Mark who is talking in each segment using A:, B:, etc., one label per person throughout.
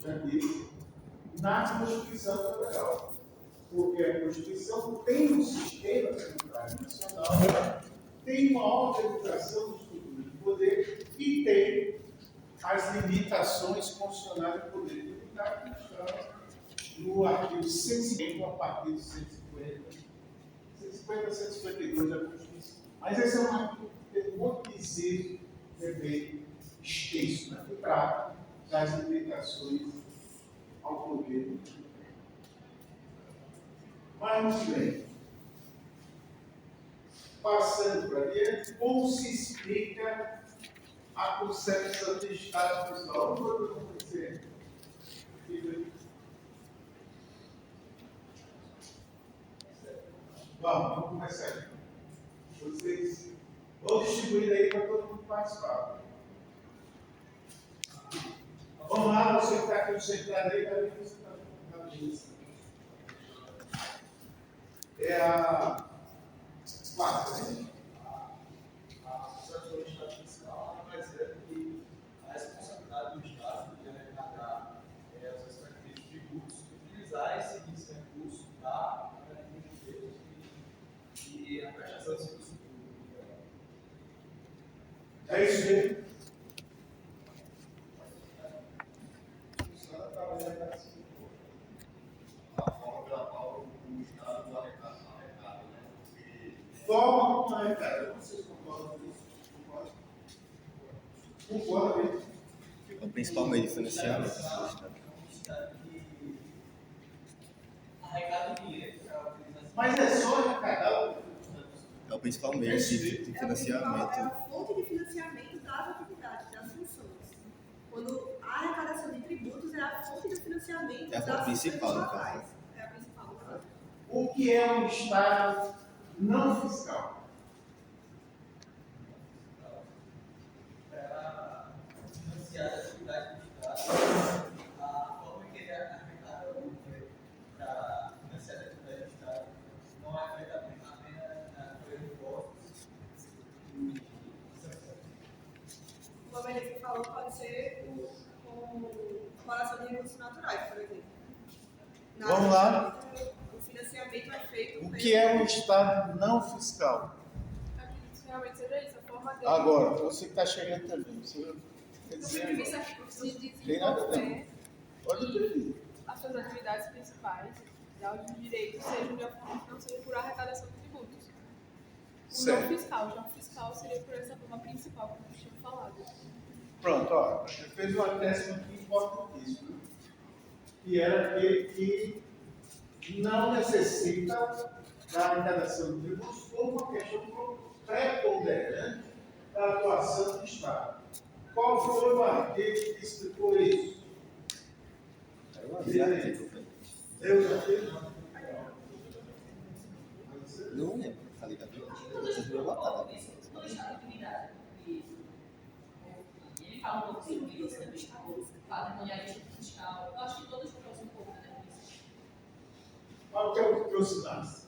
A: já disse, na Constituição Federal. Porque a Constituição tem um sistema tributário nacional, tem uma organização do estrutura de poder e tem as limitações constitucionais do poder tributário que estão no artigo 150 a partir do 150 a 152 da Constituição. Mas esse é um artigo que tem um monte de inciso que é bem extenso, né? Que trata das limitações ao poder. Mas, muito bem. Passando para diante, como se explica a concepção de Estado fiscal? Vamos começar aqui. Vocês vão distribuir aí para todo mundo participar. Vamos lá, você que está concentrado aí, para ver se você está na cabeça. É a 4, né?
B: A concepção de Estado fiscal nada mais é que a responsabilidade do Estado de arrecadar os respectivos tributos, utilizar esse recurso para garantir os direitos e a prestação de serviço público.
A: É isso mesmo.
B: Funciona através da a forma pela qual o Estado arrecada, né?
A: Forma como arrecada. Vocês concordam com isso? Concordam mesmo?
C: É o principal meio de financiamento do Estado.
B: Arrecada dinheiro para utilização.
A: Mas é só arrecadar
C: É o principal meio de
D: É
C: financiamento.
D: a fonte de financiamento das atividades, das funções. Quando a arrecadação de tributos é a fonte de financiamento
C: É a fonte
D: das
C: principal,
D: funções
C: no caso.
D: estatais. É a principal.
A: o que é um Estado não fiscal.
B: Para financiar a atividade do Estado, a forma que ele arrecada para financiar a atividade do Estado não é feita apenas por impostos e sanções.
D: Como a Melissa falou, pode ser com comparação de recursos naturais, por exemplo.
A: Vamos lá.
D: O financiamento é feito.
A: O que é um Estado não fiscal?
E: Acredito que realmente seja isso, a forma dele.
A: Agora, você que está chegando também, você quer
E: Do ponto de vista
A: dizer,
E: de
A: tem nada a ver.
E: desenvolver
A: Pode pedir.
E: as suas atividades principais, dar os direitos, sejam de uma forma que não seja por arrecadação de tributos. O
A: Certo.
E: não fiscal, já o fiscal seria por essa forma principal, como eu tinha falado.
A: Pronto, ó, você fez uma tese aqui importantíssima, que era aquele que não necessita da arrecadação de tributos por uma questão preponderante da atuação do Estado. Qual foi o artigo que explicou isso? Eu já fiz.
C: Não lembro, tá ligado? Vocês vão botar.
F: Toda estabilidade. Ele fala um pouco sobre isso, né? Patrimonialismo fiscal. Eu acho que todas trouxeram um pouco, né?
A: Qual que é o que eu citasse?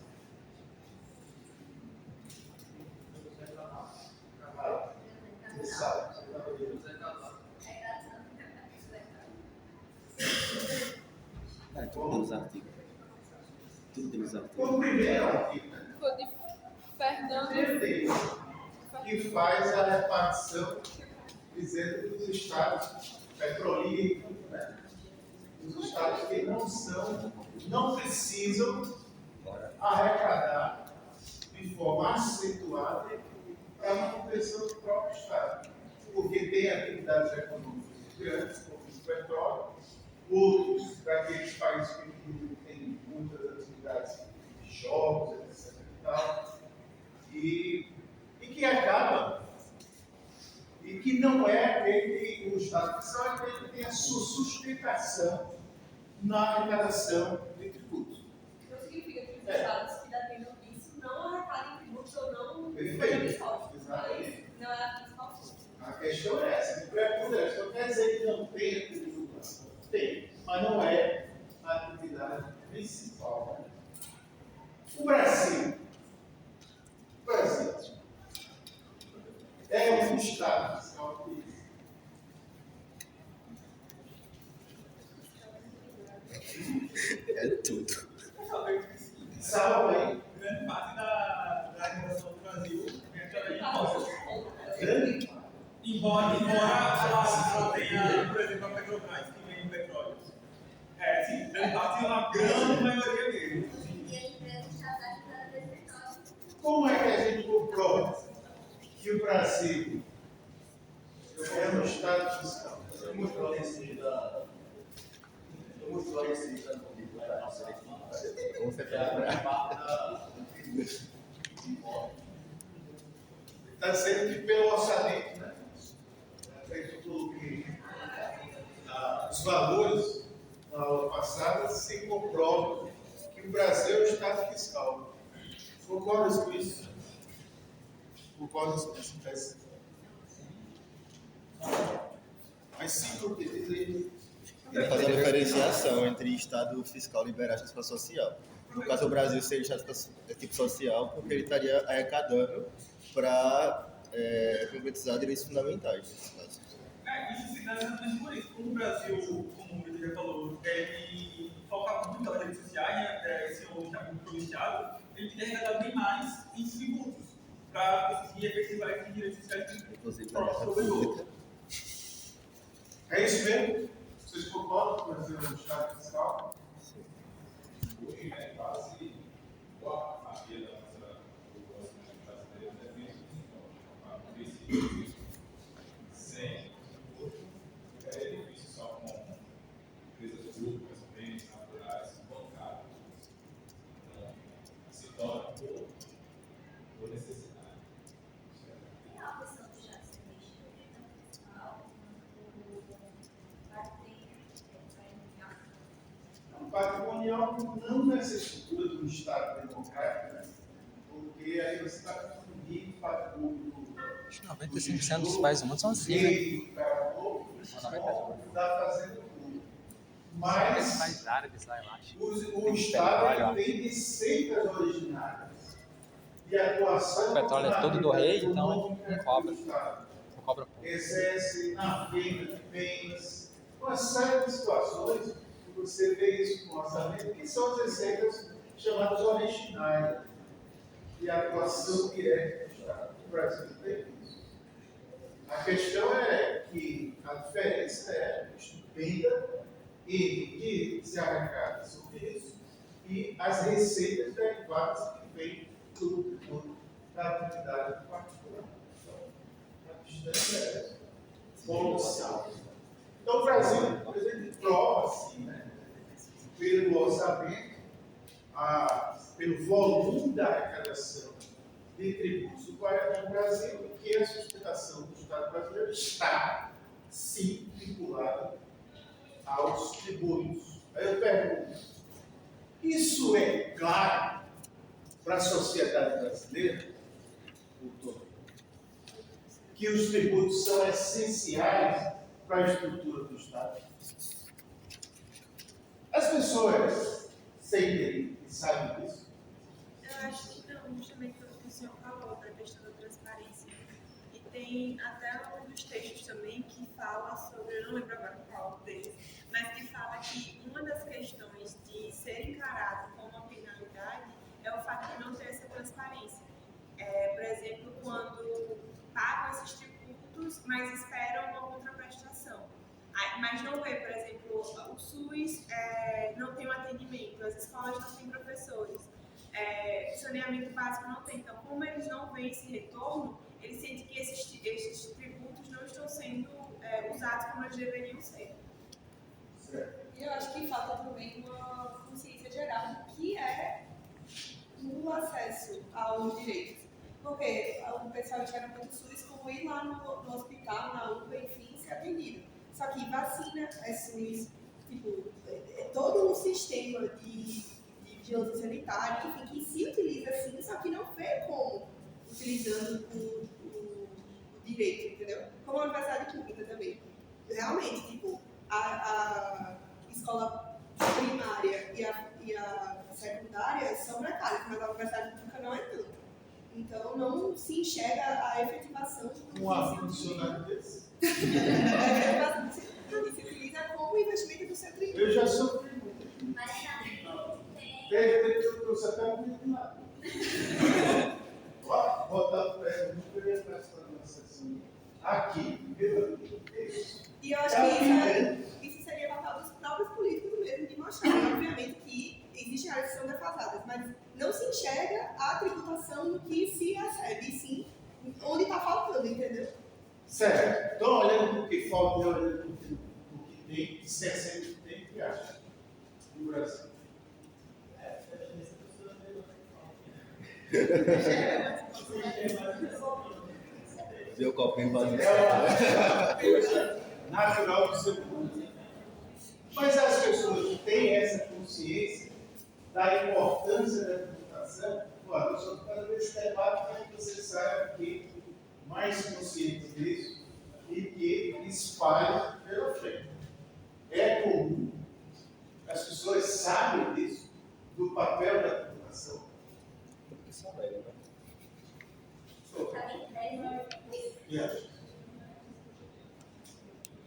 A: Você sabe.
C: Tudo pelos artigos. Tudo pelos artigos.
A: O primeiro artigo, né?
E: Foi de Fernando.
A: Que faz a repartição dizendo que os estados petrolíferos, né? Os estados que não precisam arrecadar de forma acentuada para a manutenção do próprio estado, porque tem atividades econômicas grandes, como o petróleo, outros daqueles países que têm muitas atividades de jogos, etc. e tal, e que acaba, e que não é aquele que o Estado fiscal é aquele que tem a sua sustentação na arrecadação de tributos.
D: Não significa que os estados que dependam disso não arrecadem tributos ou não
A: Perfeito.
D: impostos.
A: Exatamente.
D: Não é a principal fonte.
A: A questão é essa, de pré-ponderação. Não quer dizer que não tenha tributação. Tem, mas não é a atividade principal. Né? O Brasil é um Estado fiscal que
C: É tudo.
A: Salva aí.
B: Grande parte da arrecadação do Brasil entra em impostos.
A: Grande.
B: Embora ela tenha, por exemplo, a Petrobras, que vende petróleo. Sim, grande parte é uma grande maioria dele.
A: Como é que a gente comprova que o Brasil é um Estado fiscal? Está dizendo que pelo orçamento, né? Feito tudo que os valores na aula passada se comprovam que o Brasil é um Estado fiscal. Concordas com isso? Concordas com isso? Mas sim, porque
C: Ele faz a diferenciação entre Estado fiscal liberal e Estado social. No caso do Brasil, seria tipo social, porque ele estaria arrecadando para concretizar direitos fundamentais. Nesse caso.
B: Isso se dá exatamente por isso. Como o Brasil, como o Vitor já falou, ele foca muito nas redes sociais, esse é um Estado provinciado, ele tem arrecadado bem mais em tributos para conseguir efetivar esses direitos sociais
C: Inclusive,
B: próprios.
A: é isso mesmo? Vocês concordam com o Brasil é um Estado fiscal?
G: Hoje é quase boa fatia da nossa população brasileira depende do sem é difícil só com empresas públicas, bens naturais, bancários. Então, se torna por necessidade.
F: Tem a questão do já ser mexido fiscal,
A: O patrimonial não nessa estrutura do Estado democrático, né? Porque aí você está confundindo patrimônio do
H: 95% dos países do mundo são assim, né?
A: rei, do cara novo, está fazendo tudo. Mas
H: Mais árabes lá, eu acho.
A: o Estado tem receitas originárias e a atuação
H: O petróleo é todo do rei, então
A: econômica
H: não cobra.
A: do Estado.
H: Não cobra pouco.
A: Exerce na venda de bens, uma série de situações que você vê isso no orçamento, que são as receitas chamadas originais e a atuação direta do Estado. O Brasil tem isso. A questão é que a diferença é estupenda e que se arrecada sobre isso e as receitas derivadas que vêm da atividade particular. A distância é essa. Então, o Brasil, por exemplo, prova, assim, né, pelo orçamento, pelo volume da arrecadação de tributos do Brasil, que a sustentação do Estado brasileiro está, sim, vinculada aos tributos. Aí eu pergunto, isso é claro para a sociedade brasileira, doutor? Que os tributos são essenciais para a estrutura do Estado? As pessoas sentem e sabem disso?
D: Eu acho que não, justamente pelo que o senhor falou da questão da transparência. E tem até um dos textos também que fala sobre, eu não lembro agora qual deles, mas que fala que uma das questões de ser encarado como uma penalidade é o fato de não ter essa transparência. Por exemplo, quando pagam esses tributos, mas esperam uma contraprestação. Mas não vê, por exemplo, o SUS não tem um atendimento, as escolas não têm professores, saneamento básico não tem. Então, como eles não veem esse retorno, eles sentem que esses tributos não estão sendo usados como eles deveriam ser.
I: E eu acho que falta também uma consciência geral do que é o acesso aos direitos. Porque o pessoal espera muito SUS como ir lá no hospital, na UPA, enfim, ser atendido. Só que vacina é SUS, tipo, é todo um sistema de vigilância sanitária, enfim, que se utiliza assim, só que não vê como utilizando o direito, entendeu? Como a Universidade Pública também. Realmente, tipo, a escola primária e a secundária são precárias, mas a Universidade Pública não é tanto. Então, não se enxerga a efetivação do
A: funcionário desse?
I: A efetivação que se utiliza como investimento do seu tributo.
A: Eu já sofri muito. pega muito nada. Ó, voltando para essa, não queria prestar uma sessão aqui, viu?
I: E eu acho que isso seria papel dos próprios políticos mesmo, de mostrar, obviamente, que existem áreas que são defasadas, mas não se enxerga a tributação no que se recebe, e sim onde está faltando, entendeu?
A: Certo. Então, olhando para o que falta e olhando para o que tem, esquecendo o que tem, o que acha? No Brasil.
C: Deu o copinho vazio.
A: É uma coisa natural do ser humano. Mas as pessoas que têm essa consciência da importância da tributação, olha, eu só estou fazendo esse debate para que você saia aqui mais consciente disso e que espalhe pela frente. É comum, as pessoas sabem disso, do papel da tributação.
C: Porque são velhos, né?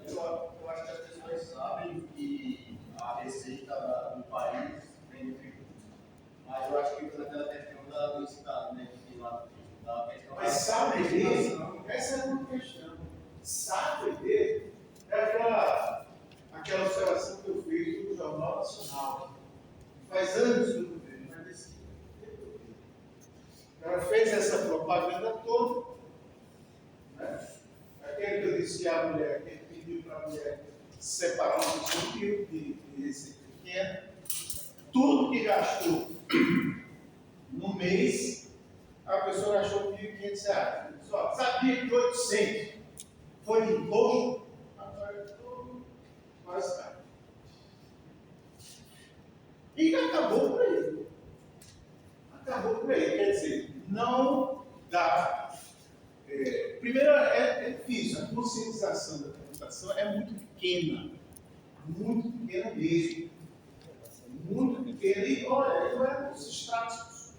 J: Eu acho que as pessoas sabem que a receita do país vem do tributo. Mas eu acho que pela questão do Estado, né? Da questão
A: Mas sabe disso? Essa é uma questão. Sabe disso? É aquela observação que eu fiz no Jornal Nacional. Faz anos que eu não vejo, mas esse ela fez essa propaganda toda. Né? Aquele que eu disse que a mulher, que ele pediu para a mulher separar um pouquinho de receita pequena, tudo que gastou no mês, a pessoa gastou R$1.500. Só sabia que 800 foi de imposto, agora tudo quase caro. E acabou por aí. Acabou por aí. Quer dizer, não dá. Primeiro, é difícil. A conscientização da tributação é muito pequena mesmo. Muito pequena. E olha, não é nos estratos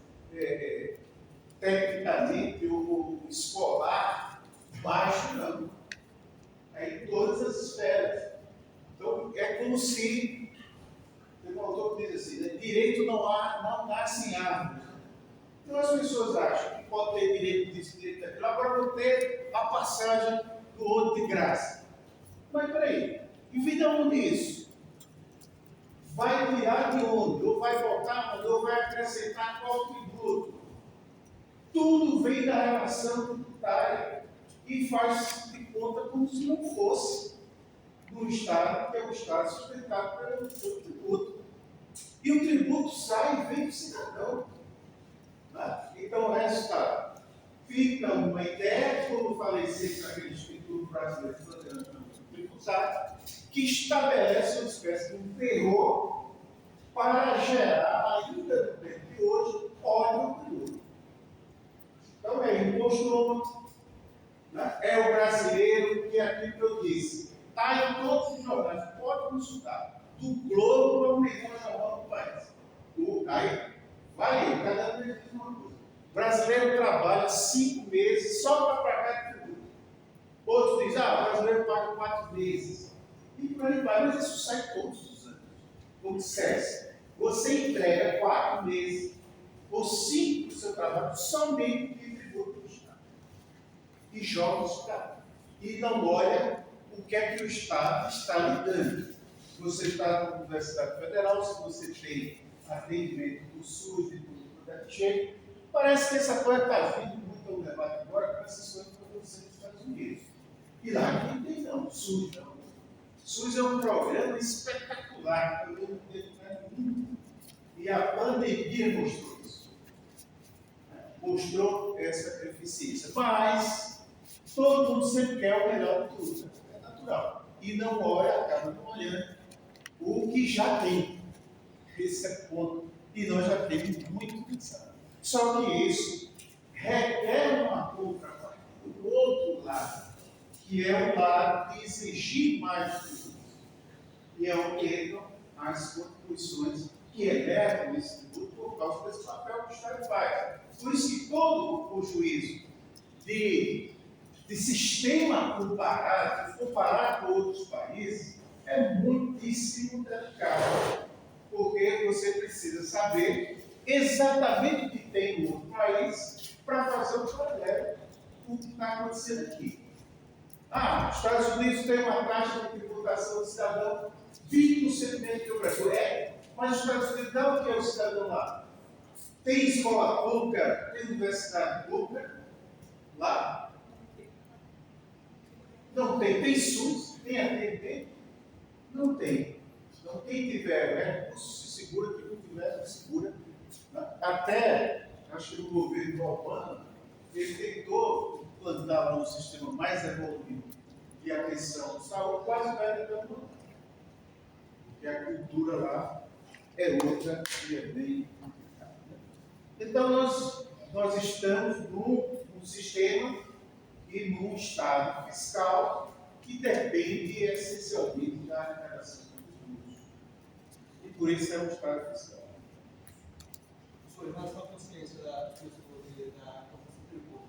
A: tecnicamente ou escolar baixo, não. É em todas as esferas. Então, é como se, tem um autor que diz assim, né, direito não nasce em árvore. Então as pessoas acham que pode ter direito disso, direito daquilo, agora vou ter a passagem do outro de graça. Mas peraí, e vida onde isso? Vai tirar de onde? Ou vai botar onde? Ou vai acrescentar qual tributo? Tudo vem da relação tributária e faz de conta como se não fosse do Estado, que é o Estado sustentado pelo seu tributo. E o tributo sai e vem do cidadão. Então, o resultado fica uma ideia, como eu falei sempre naquele Instituto Brasileiro de Planejamento Tributário, que estabelece uma espécie de um terror para gerar, ainda no tempo de hoje, ódio ao tributo. Então, é imposto, né? É o brasileiro, que é aquilo que eu disse, está em todos os jornais, pode consultar, do Globo ao melhor jornal do país. Aí, vai, cada vez diz uma coisa. O brasileiro trabalha 5 meses só para pagar tributo. Outros dizem, o brasileiro paga 4 meses. E por aí vai, mas isso sai todos os anos. Como dissesse, você entrega 4 meses ou 5 do seu trabalho somente de tributo do Estado. E joga o Estado. E não olha o que é que o Estado está lhe dando. Se você está na Universidade Federal, se você tem atendimento do SUS e do DETCHE, parece que essa coisa está vindo muito ao debate agora com essas coisas que estão acontecendo nos Estados Unidos. E lá não tem não, SUS não. SUS é um programa espetacular, que eu não tenho muito. E a pandemia mostrou isso. Mostrou essa eficiência. Mas todo mundo sempre quer o melhor de tudo. Né? É natural. E não olha, acaba não olhando o que já tem. Esse é o ponto. E nós já temos muito pensado. Só que isso requer uma contrapartida do outro lado, que é o lado de exigir mais tributos. E é o que entram as contribuições que elevam esse tributo por causa desse papel que o Estado faz. Por isso que todo o juízo de sistema comparado, comparar com outros países, é muitíssimo delicado. Porque você precisa saber exatamente o que tem no outro país para fazer o paralelo com o que está acontecendo aqui. Os Estados Unidos têm uma taxa de tributação do cidadão 20% menos que o Brasil. Mas os Estados Unidos dão o que é o cidadão lá? Tem escola pública, tem universidade pública lá? Não tem. Tem SUS? Tem atendimento? Não tem. Então, quem tiver recurso, se segura, quem não tiver, não segura. Até, acho que o governo Obama, ele tentou implantar um sistema mais evoluído de atenção à saúde, quase vai dando. Porque a cultura lá é outra e é bem complicada. Então, nós estamos num sistema e num estado fiscal que depende essencialmente da arrecadação dos tributos. E por isso é um estado fiscal.
B: Em relação à consciência da confiança tributo,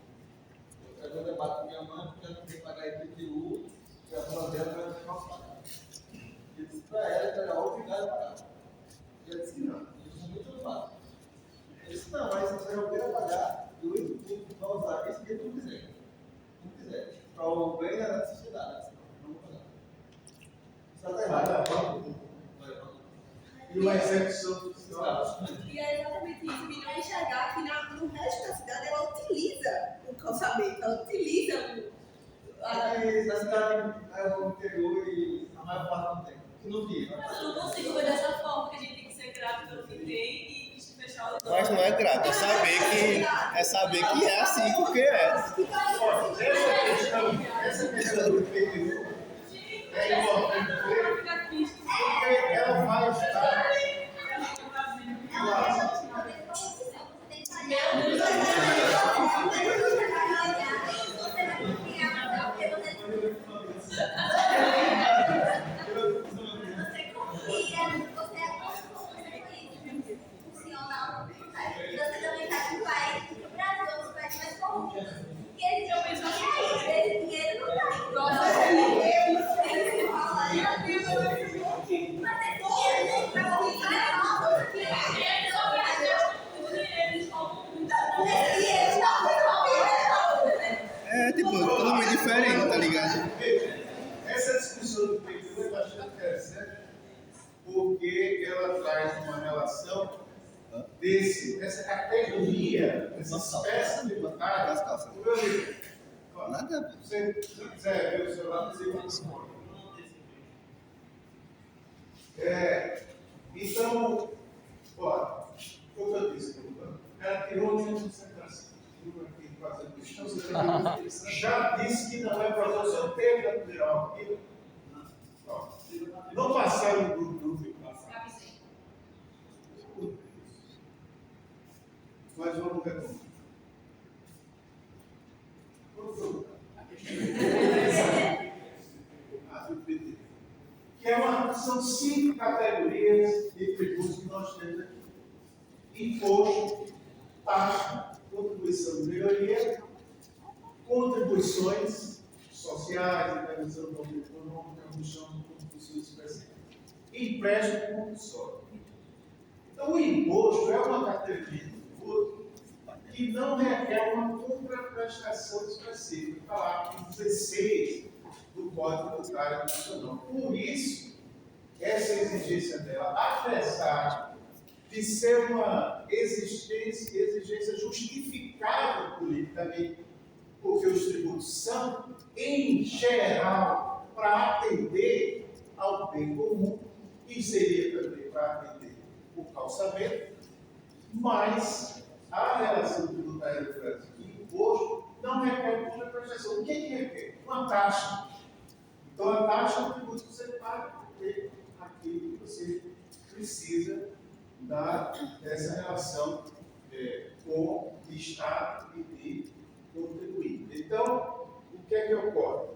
B: eu trago um debate com minha mãe, porque ela não tem que pagar IPTU, e a fala dela vai ter que pagar. Eu disse para ela que era obrigado a pagar. E ela disse que não, isso é muito fácil. Eu disse, não, mas você é obrigado a pagar, e o IPTU vai usar esse que tu quiser. Não quiser. Para o bem da sociedade, não vou pagar. Isso está errado.
A: E uma execução fiscal.
I: E é exatamente isso, e não enxergar que no resto da cidade ela utiliza o calçamento, ela utiliza
B: Na cidade é o interior e a maior parte não tem. Não tinha.
F: Eu não consigo ver dessa forma, que a gente tem que ser grato pelo que tem e fechar os olhos.
C: Mas não é grato, é saber que é assim porque é.
A: Essa questão do IPTU é importante porque ela vai estar.
C: É tipo, totalmente diferente, tá ligado?
A: Essa discussão do IPTU é bastante interessante porque ela traz uma relação dessa categoria, dessa espécie de vantagem. Meu amigo,
C: Nada.
A: se você quiser ver o celular, você vai embora. Então, olha, como eu disse, o cara tirou o de concentração. Já disse que não é para você ter natural. Não passaram por dúvida. Mas vamos ver como. São 5 categorias de tributos que nós temos aqui: imposto, taxa, contribuição de melhoria, contribuições sociais, intervenção econômica, contribuições específicas, empréstimo compulsório. Então, o imposto é uma categoria de tributo que não requer uma contraprestação específica. Está lá, artigo 16 do Código Tributário Nacional. Por isso, essa exigência dela, apesar de ser uma exigência justificável politicamente, porque os tributos são, em geral, para atender ao bem comum, e seria também para atender o calçamento, mas a relação tributária do Brasil e imposto não requer contraprestação. O que requer? Uma taxa. Então, a taxa é um tributo que você paga porque aquilo que você precisa dessa relação com o Estado e de contribuir. Então, o que é que ocorre?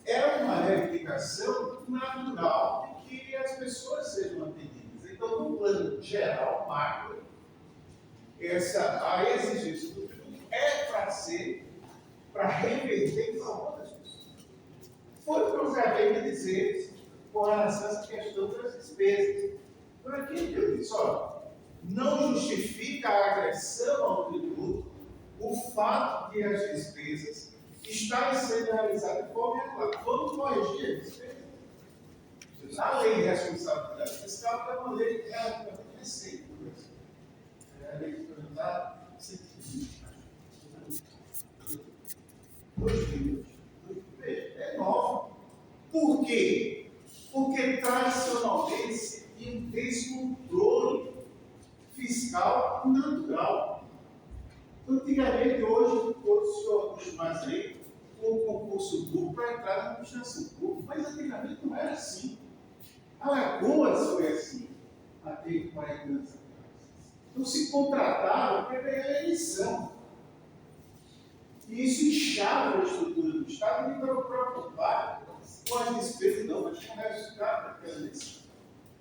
A: É uma reivindicação natural de que as pessoas sejam atendidas. Então, no plano geral, macro, a exigência do tributo é para ser, para reverter em favor das pessoas. Foi o que eu acabei de dizer com relação a essa questão das despesas. Por aqui eu disse, olha, não justifica a agressão ao tributo o fato de as despesas estarem sendo realizadas de forma irregular. Vamos corrigir as despesas. A lei de responsabilidade fiscal é uma lei relativamente recente. É a lei que foi usada é nova. Por quê? Porque tradicionalmente tinha um descontrole fiscal natural. Antigamente, hoje, todos se acostumam aí com o concurso público para entrar na administração pública, mas antigamente não era assim. Alagoas foi assim, até 40 anos atrás. Então se contratava para ganhar a eleição. E isso inchava a estrutura do Estado e estava preocupado com as despesas, não, mas com o resultado daquela eleição.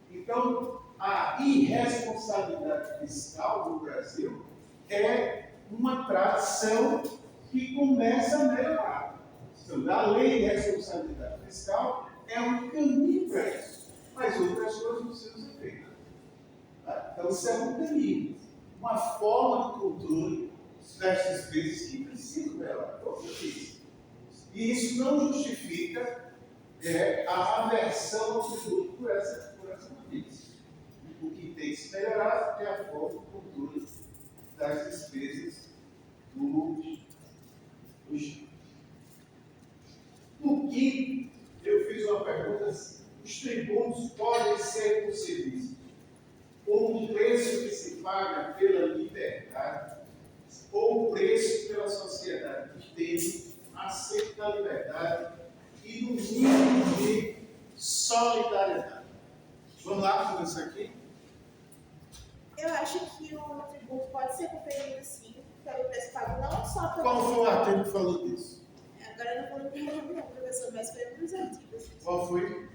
A: Então, a irresponsabilidade fiscal no Brasil é uma tradição que começa a melhorar. Então, a lei de responsabilidade fiscal é um caminho para isso. Mas outras coisas precisam ser feitas. Então, isso é um caminho, uma forma de controle das despesas que precisam melhorar. E isso não justifica a aversão ao tributo por essa notícia. O que tem que se melhorar é a forma de controle das despesas do Estado. No quinto, eu fiz uma pergunta assim. Os tributos podem ser concebidos como um preço que se paga pela liberdade ou preço pela sociedade que teme acerca da liberdade e no mínimo de solidariedade. Vamos lá começar aqui?
D: Eu acho que o tributo pode ser conferido sim, pelo preço pago não só pelo.
A: Qual foi o artigo que falou disso?
D: Agora eu não vou lembrar o nome, professor, mas foi um dos artigos.
A: Qual foi?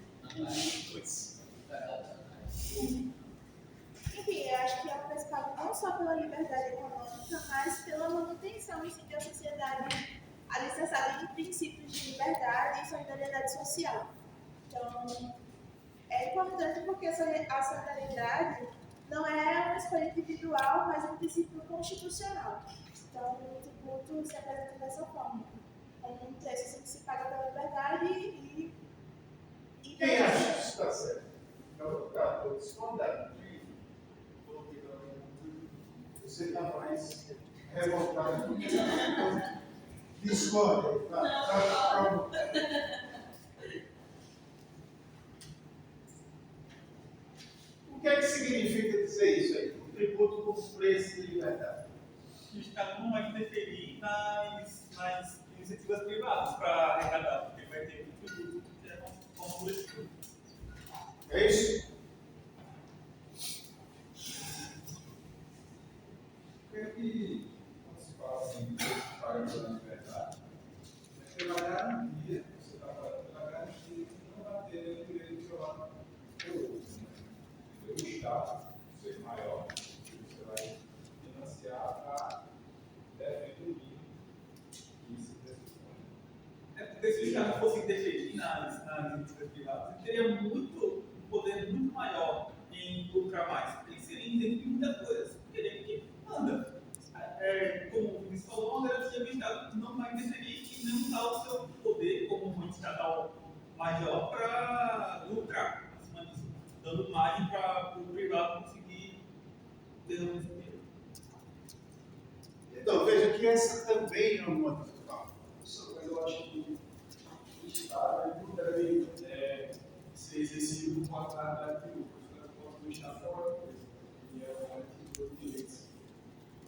D: Enfim, eu acho que é um preço pago não só pela liberdade econômica, mas pela manutenção em si de uma sociedade alicerçada em princípios de liberdade e solidariedade social. Então, é importante porque a solidariedade não é uma escolha individual, mas é um princípio constitucional. Então, o tributo se apresenta dessa forma, como um preço que se paga pela liberdade e
A: Quem acha que isso está certo? Eu estou discordando. Você está mais revoltado. Discorda. O que é que significa dizer isso aí? O tributo como preço de liberdade.
B: O Estado não vai interferir nas iniciativas privadas para arrecadar, porque vai ter um tributo que é como preço.
A: É isso?
G: Porque quando se fala assim, você paga pela liberdade, é pela garantia, você está pagando pela garantia que não vai ter nenhum direito violado pelo outro. O Estado, ser maior, você vai financiar para defender o mínimo que se pressupõe.
B: Porque se o Estado fosse interferir nas iniciativas privadas, ele teria um poder muito maior em lucrar mais. Ele seria isento de muitas coisas. Ele é que manda. Como o Vinícius falou, uma garantia do Estado não vai interferir e não usar o seu poder como um estatal maior para lucrar, acima disso, dando margem para o privado conseguir ter um dinheiro.
A: Então, veja que essa também é uma discussão.
B: Mas eu acho que o Estado não deve ser exercido com a carga de lucro. O Estado é uma coisa, e é uma atitude de direitos.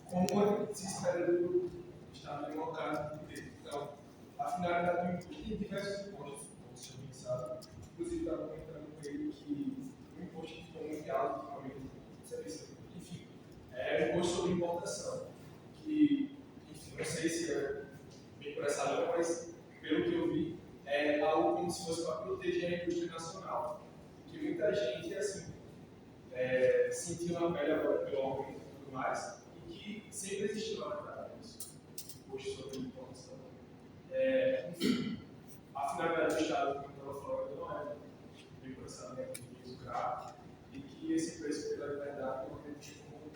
B: Como se espera do Estado em uma carga de direitos. Então, a finalidade do imposto tem diversos impostos, como você bem sabe. Inclusive, estava comentando com ele que o imposto que ficou muito alto, enfim, é o imposto sobre importação, que, enfim, não sei se é bem por essa lei, mas pelo que eu vi, é algo como se fosse para proteger a indústria nacional. Que muita gente, assim, sentiu na pele agora pelo aumento e tudo mais, e que sempre existiu lá na cara isso, imposto sobre importação. Enfim, a finalidade do Estado, como eu estava falando, não é bem por essa lei de lucrar, e que esse preço pela liberdade não é tido como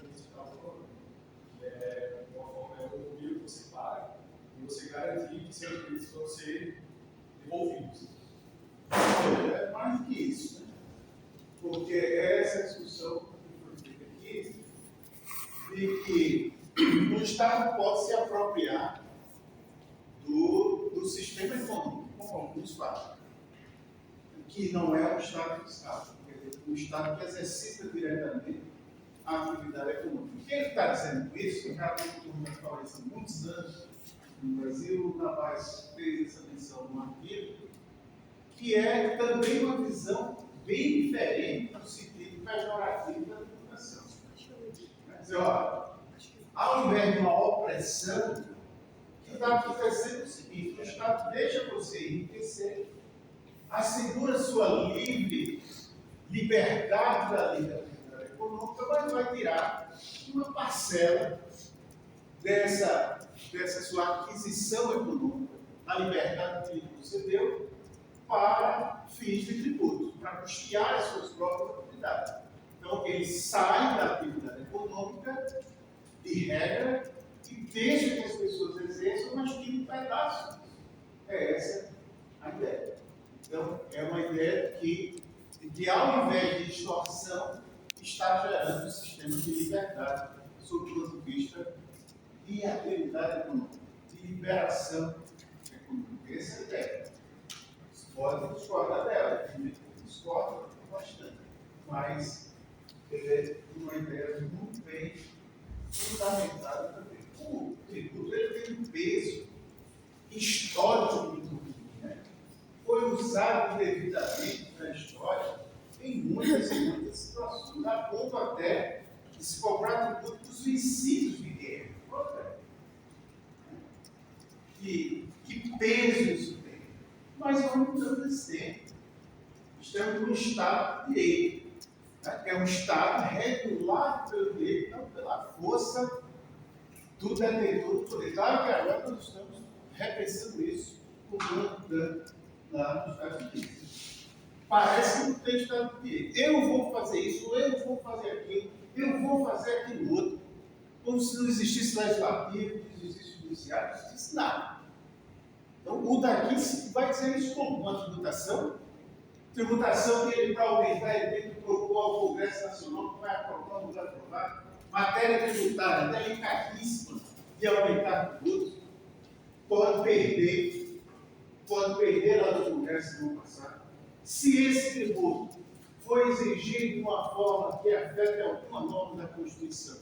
B: que seus direitos vão ser devolvidos.
A: É mais do que isso, né? Porque essa discussão que foi feita aqui, de que o Estado pode se apropriar do sistema econômico, como alguns falam, que não é um Estado fiscal, quer dizer, um Estado que exercita diretamente a atividade econômica. Quem está dizendo isso, eu já tenho falado isso há muitos anos no Brasil, o Navas fez essa menção no artigo, que é também uma visão bem diferente no sentido pejorativo da educação. Quer dizer, olha, ao invés de uma opressão, o que está acontecendo é o seguinte: o Estado deixa você enriquecer, assegura sua liberdade da liberdade econômica, mas vai tirar uma parcela dessa sua aquisição econômica, a liberdade que você deu, para fins de tributos, para custear as suas próprias atividades. Então, ele sai da atividade econômica, de regra, e deixa que as pessoas exerçam, mas tira um pedaço. É essa a ideia. Então, é uma ideia que ao invés de distorção, está gerando um sistema de liberdade, sob o ponto de vista de atividade econômica, de liberação econômica. Essa é a ideia. Pode discordar dela, discorda bastante, mas é uma ideia muito bem fundamentada também. O tributo tem um peso histórico muito grande, né? Foi usado devidamente na história em muitas e muitas situações, a ponto até de se cobrar tributo dos suicídios de guerra. Que peso isso tem? Mas vamos mudando esse tempo. Estamos num Estado de direito, né? Que é um Estado regulado pelo direito, não pela força do detentor do poder. Claro que agora nós estamos repensando isso, mudando lá nos Estados Unidos. Parece que não tem Estado de direito. Eu vou fazer isso, eu vou fazer aquilo, eu vou fazer aquilo outro. Como se não existisse legislativo, não existisse judiciário, não existisse nada. Então, o daqui vai dizer isso como uma tributação. Tributação que ele, para aumentar, ele tem que propor ao Congresso Nacional, que vai aprovar, não vai aprovar. Matéria tributária delicadíssima de aumentar tributos. Pode perder lá do Congresso no ano passado. Se esse tributo for exigido de uma forma que afete alguma norma da Constituição,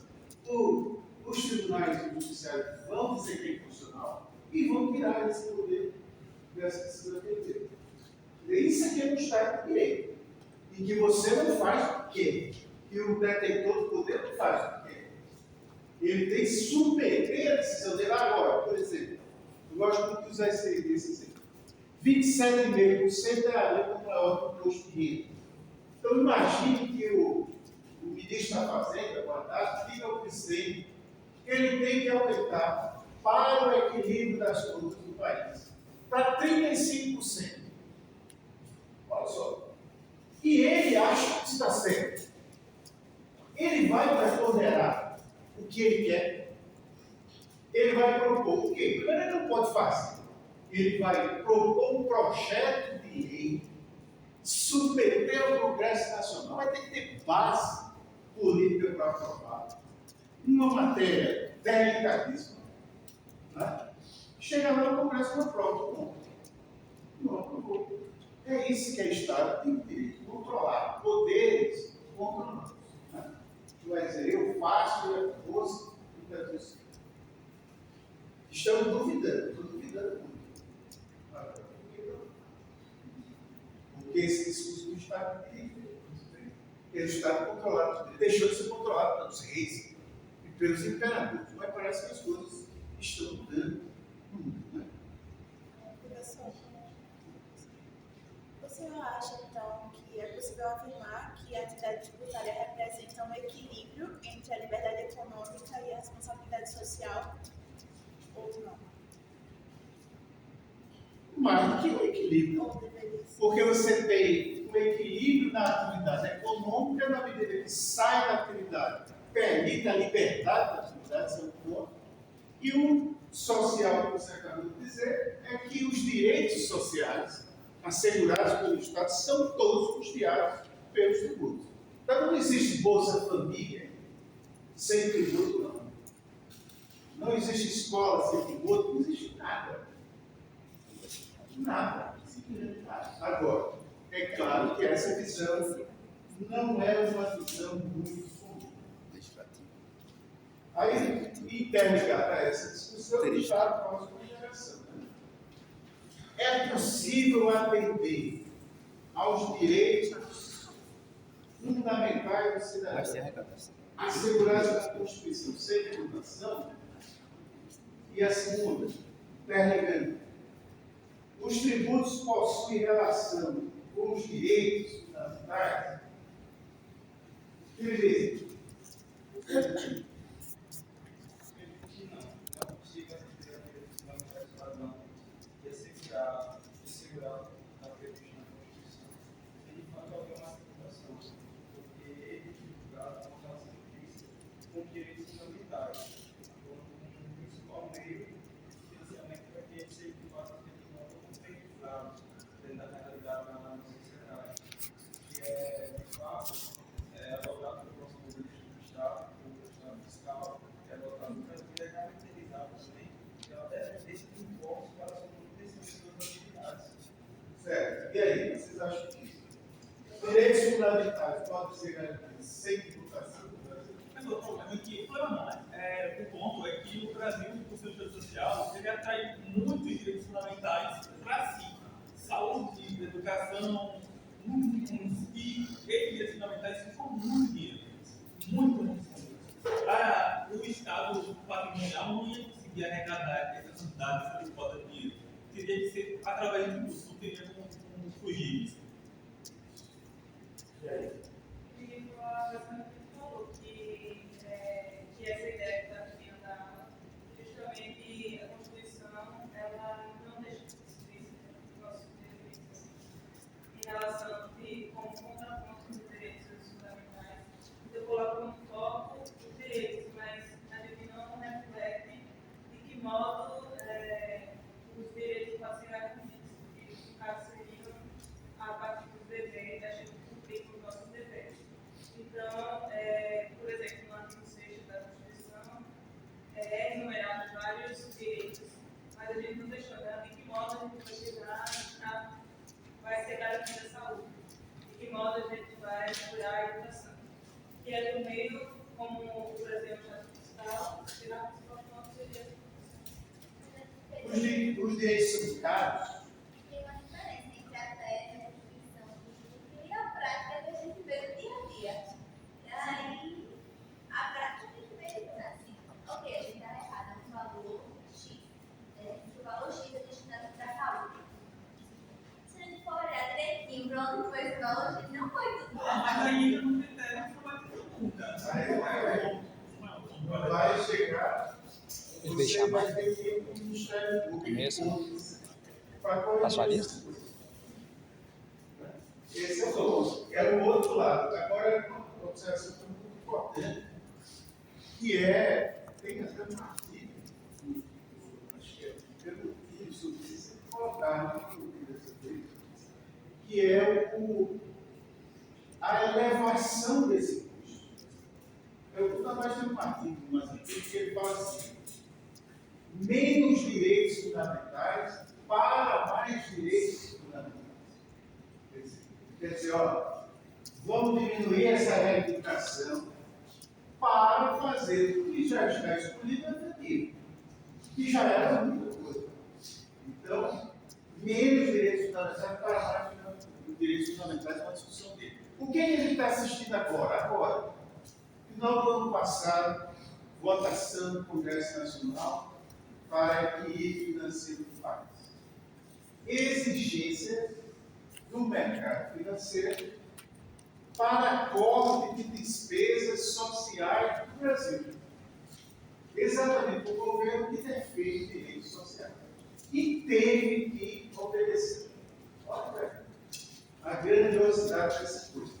A: os tribunais judiciários vão dizer que é inconstitucional e vão tirar esse poder dessa decisão de direito. Isso aqui é um Estado de direito, em que você não faz o quê? E o detentor do poder não faz o quê? Ele tem que submeter a decisão dele agora. Por exemplo, eu gosto muito de usar esse exemplo. 27,5% é a lei contra a ordem do imposto de renda. Então, imagine que o ministro da Fazenda, boa tarde, diga ao presidente que ele tem que aumentar para o equilíbrio das contas do país para 35%. Olha só. E ele acha que está certo. Ele vai ponderar o que ele quer. Ele vai propor o quê? Primeiro, ele não pode fazer. Ele vai propor um projeto de lei, submeter ao Congresso Nacional, vai ter que ter base política para aprovar. Uma matéria delicadíssima. Né? Chega lá no Congresso não aprova. Não aprovou. É isso que é Estado tem que ter, controlar poderes controlados. Né? Vai dizer, eu faço, eu força, então isso. Estamos duvidando, estou duvidando muito. Porque esse discurso do Estado ele está controlado, deixou de ser controlado pelos reis e pelos imperadores, mas parece que as coisas estão mudando no mundo, né?
D: Você acha, então, que é possível afirmar que a atividade tributária representa um equilíbrio entre a liberdade econômica e a responsabilidade social, ou não?
A: Mais do que um equilíbrio. Porque você tem um equilíbrio na atividade econômica, na medida que sai da atividade, permite a liberdade da atividade, seu ponto, e social que você acabou de dizer é que os direitos sociais assegurados pelo Estado são todos custeados pelos tributos. Então não existe Bolsa Família sem tributo, não. Não existe escola sem tributo, não existe nada. Nada. Simplesmente nada. Agora, é claro que essa visão não é uma visão muito comum. Aí, interligada a essa discussão, o Estado faz uma geração. É possível atender aos direitos fundamentais do cidadão, assegurados na Constituição, sem fundação? E a segunda, interligando. Os tributos possuem relação com os direitos fundamentais? Primeiro,
B: segurar a previsão da Constituição, ele faz alguma aplicação, porque ele é julgado com relação difícil com direitos fundamentais, o principal meio de financiamento para que ele seja de fato concretizado dentro da realidade da nossa sociedade, que é, de fato, adotado pelo nosso governo do Estado, pelo Estado fiscal, que é adotado no Brasil, é caracterizado também pela dependência de impostos para a
A: certo. E aí, vocês acham que direitos fundamentais podem ser garantidos sem tributação no Brasil?
K: Mas o problema é que, o ponto é que o Brasil, por seu direito social, ele atrai muitos direitos fundamentais para si. Saúde, educação, e esses direitos fundamentais ficam muito dinheiro. Muito. O Estado patrimonial não ia conseguir arrecadar essa quantidade, essa quantidade de dinheiro. Teria que ser através de imposto, não teria como fugir disso.
D: E a Cassandra falou que essa ideia que está vindo justamente a Constituição, ela não deixa de explícita os nossos direitos em relação de como contraponto dos direitos fundamentais. Eu coloco como foco os direitos, mas a gente não reflete de que modo os direitos podem ser garantidos, porque no caso seriam a partir dos deveres, a gente cumprir com os nossos deveres. Então, por exemplo, no artigo 6 da Constituição, é enumerado vários direitos, mas a gente não deixou de que modo a gente vai chegar vai ser garantida a saúde, de que modo a gente vai assegurar a educação. E é do meio, como o Brasil já fiscal, tirar a participação seria
A: os direitos sanitários.
L: Tem uma diferença entre a tese, a Constituição e a prática que a gente vê no dia a dia. E aí, a prática que a gente vê é assim: ok, a gente está errado, um valor X. O valor X é destinado para a saúde. Se a gente for olhar direitinho para onde foi esse valor X, não foi tudo.
K: Mas aí não tem critério para nunca.
A: Vai chegar.
H: Você
A: vai ter que ir para o Ministério Público.
H: Mesmo?
A: Para corrigir
H: Passou a lista?
A: Esse é o outro lado. Agora, uma observação muito importante, que tem até um artigo, acho que é pelo isso, se colocar que é a elevação desse custo. Eu vou dar mais de um artigo, mas que ele fala assim: menos direitos fundamentais para mais direitos fundamentais. Quer dizer, vamos diminuir essa reivindicação para fazer o que já está escolhido efetivo, que já era muita coisa. Então, menos direitos fundamentais para mais direitos fundamentais para a discussão dele. O que a gente está assistindo agora? Agora, final do ano passado, votação do Congresso Nacional para equilíbrio financeiro do país. Exigência do mercado financeiro para corte de despesas sociais do Brasil. Exatamente o governo que defende direitos sociais. E teve que obedecer. Olha a grandiosidade dessa coisa.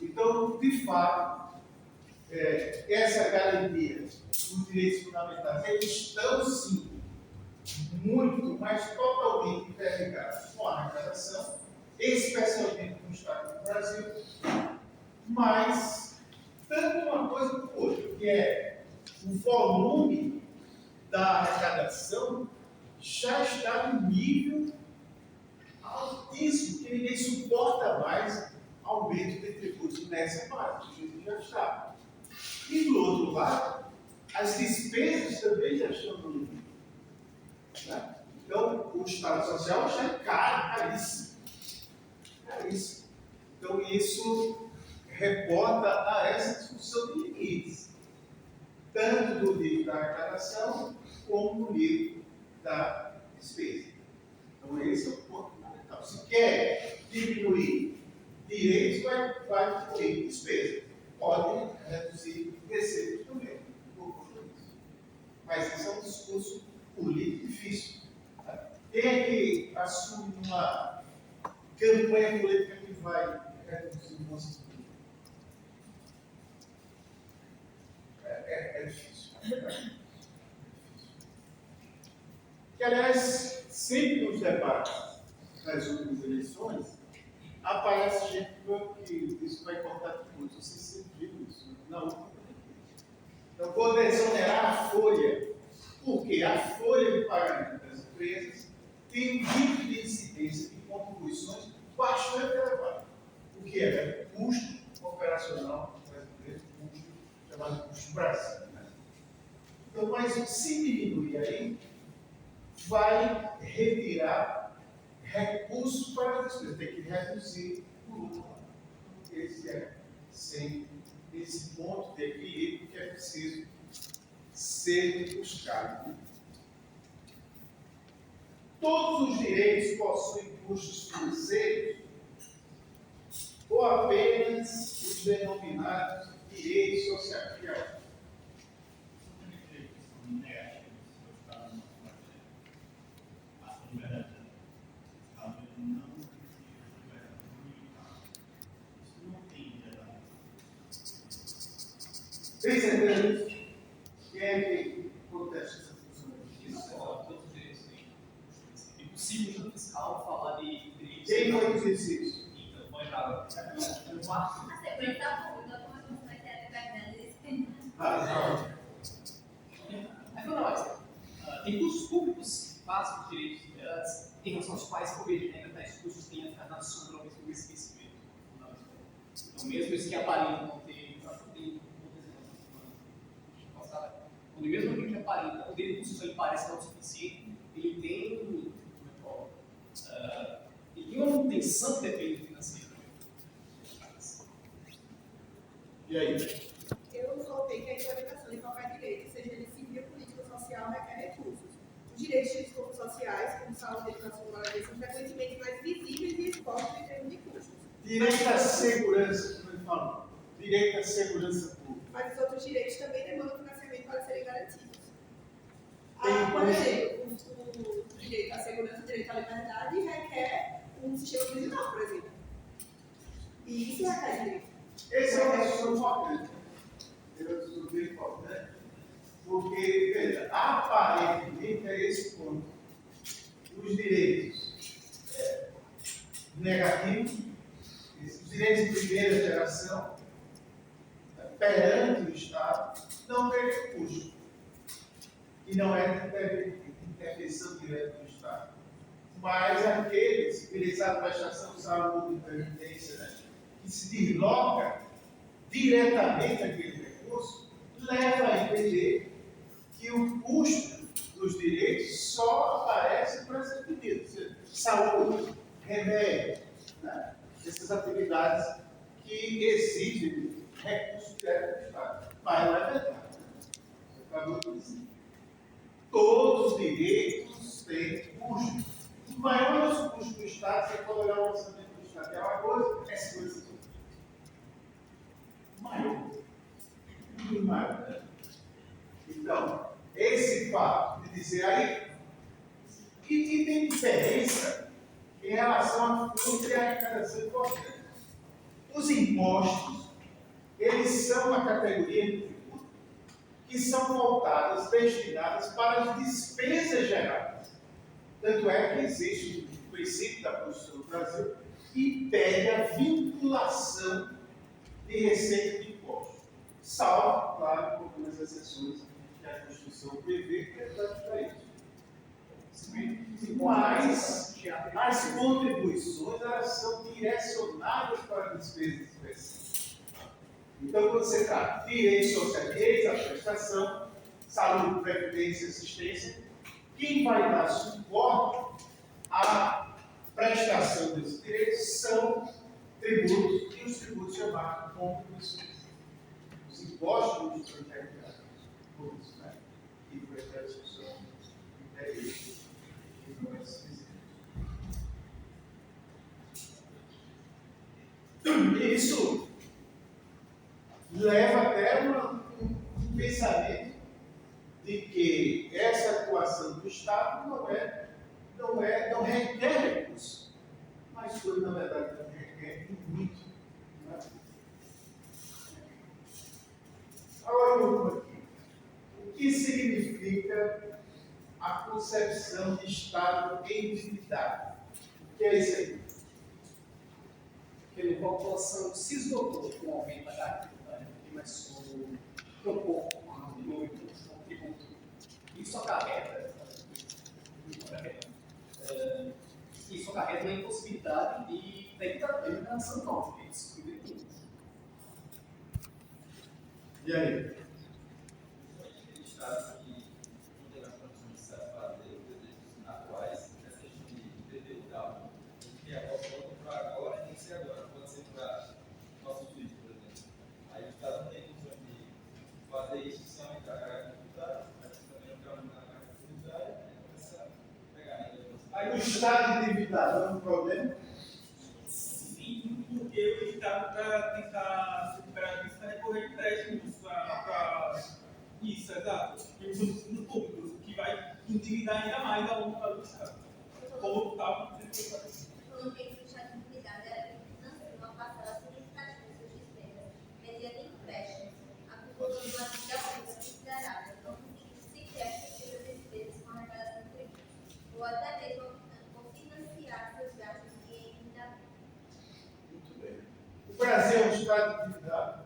A: Então, de fato, essa garantia dos direitos fundamentais, eles estão sim muito, mas totalmente interligados com a arrecadação, especialmente no estado do Brasil, mas tanto uma coisa como outra, que é o volume da arrecadação já está no nível altíssimo, que ninguém suporta mais aumento de tributos nessa parte, a gente já está. E do outro lado, as despesas também já estão no limite. Né? Então, o Estado Social já é caro, caríssimo. Caríssimo. Então, isso reporta a essa discussão de limites, tanto do nível da arrecadação, como do nível da despesa. Então, esse é o ponto fundamental. Se quer diminuir direitos, vai diminuir despesa. Pode reduzir receitas também, por conta disso. Mas esse é um discurso político difícil. Quem é que assume uma campanha política que vai reduzir o nosso político? É difícil. Que, aliás, sempre nos debates das últimas eleições, aparece gente que isso vai cortar tudo. Vocês viram isso? Não. Então, quando exonerar a folha, porque a folha de pagamento das empresas tem um nível de incidência de contribuições bastante elevado. O que é custo operacional das empresas, custo chamado custo Brasil. Né? Então, mas se diminuir aí, vai retirar recursos para as despesas, tem que reduzir o lucro. Esse é sempre esse ponto de equilíbrio que é preciso ser buscado. Todos os direitos possuem custos financeiros ou apenas os denominados direitos sociais? Tem certeza disso? Quem é que contesta essa função?
B: Todos os direitos têm. É impossível no fiscal falar de direitos.
A: Quem foi que disse isso?
B: Então, foi errado.
L: A segurança pública, como a gente vai ter verdade.
B: Aí foi mais. Tem custos públicos básicos de direitos liberais, em relação aos quais a regra tais custos têm ficado sombra ao mesmo esquecimento. Então, mesmo esse que aparenta não ter. Quando mesmo aquele que aparenta, o dele custo ele parece não suficiente, ele tem uma manutenção que depende financeira.
A: E aí?
I: Eu coloquei que a implementação de qualquer direito, seja ele civil, político ou social, requer recursos. Os direitos de descontos sociais, como saúde, educação e moradia, são frequentemente mais visíveis e expostos em termos de custos.
A: Direito à segurança, como ele falou. Direito à segurança pública.
I: Mas os outros direitos também demandam financiamento para serem garantidos. Por exemplo, o direito à segurança e o direito à liberdade requer um sistema prisional, por exemplo. E isso requer direito.
A: Esse é uma discussão importante. É uma discussão bem importante. Porque, veja, aparentemente é esse ponto. Os direitos negativos, os direitos de primeira geração, perante o Estado, não tem recurso. E não é intervenção direta do Estado. Mas aqueles utilizados para a prestação de saúde e previdência, né, que se desloca diretamente aquele recurso, leva a entender que o custo dos direitos só aparece para essas medidas. Saúde, remédio, né, essas atividades que exigem recursos diretos do Estado. Mas não é verdade. Você acabou de dizer. Todos os direitos têm custo. O maior dos custos do Estado, você pode olhar o orçamento do Estado, é uma coisa, é segurança social. Maior. Muito maior. Né? Então, esse fato de dizer aí, e tem diferença em relação à fonte e à arrecadação importante. Os impostos, eles são uma categoria de tributo que são voltadas, destinadas para as despesas gerais. Tanto é que existe um princípio da Constituição do Brasil que impede a vinculação de receita de impostos. Salvo, claro, com algumas exceções que a Constituição prevê, que é exatamente para isso. Mas as contribuições elas são direcionadas para despesas específicas. Então, quando você está direitos sociais, direitos à prestação, saúde, previdência e assistência, quem vai dar suporte à prestação desses direitos são tributos, e os tributos chamados contribuições. Os impostos dos intermediários, todos, né? E o projeto social, interesse. Isso leva até um pensamento de que essa atuação do Estado não requer recursos, mas tudo, na verdade, não requer muito. Né? Agora, o último aqui. O que significa a concepção de Estado endividado? O que é isso aí?
M: Pela população se esgotou com o aumento da dívida, começou a propor muito um tributo. Isso acarreta uma impossibilidade de eliminação não, de excluir tudo.
A: E aí?
G: Estados que não têm as condições de se fazer os desejos atuais, essa questão de endividado, que é a proposta para agora, tem que ser agora, pode ser para nossos filhos, por exemplo. Aí o Estado não tem condições de fazer isso sem aumentar a carga tributária, mas também não quer aumentar a carga tributária, começar a pegar ainda.
A: Aí o Estado endividado é um problema?
K: Sim, porque o Estado, para tentar superar isso, vai recorrer de empréstimos para isso, exato. E os fundos públicos, o que vai endividar ainda mais a longo prazo do Estado. Como estava
L: Falando que o Estado endividado era que financiou uma parcela significativa de suas despesas mediante empréstimos, acumulando uma dívida pública considerável, não conseguindo sequer suprir as despesas com a arrecadação de tributos, ou até mesmo financiar seus gastos de endividamento.
A: Muito bem. O Brasil é um Estado endividado?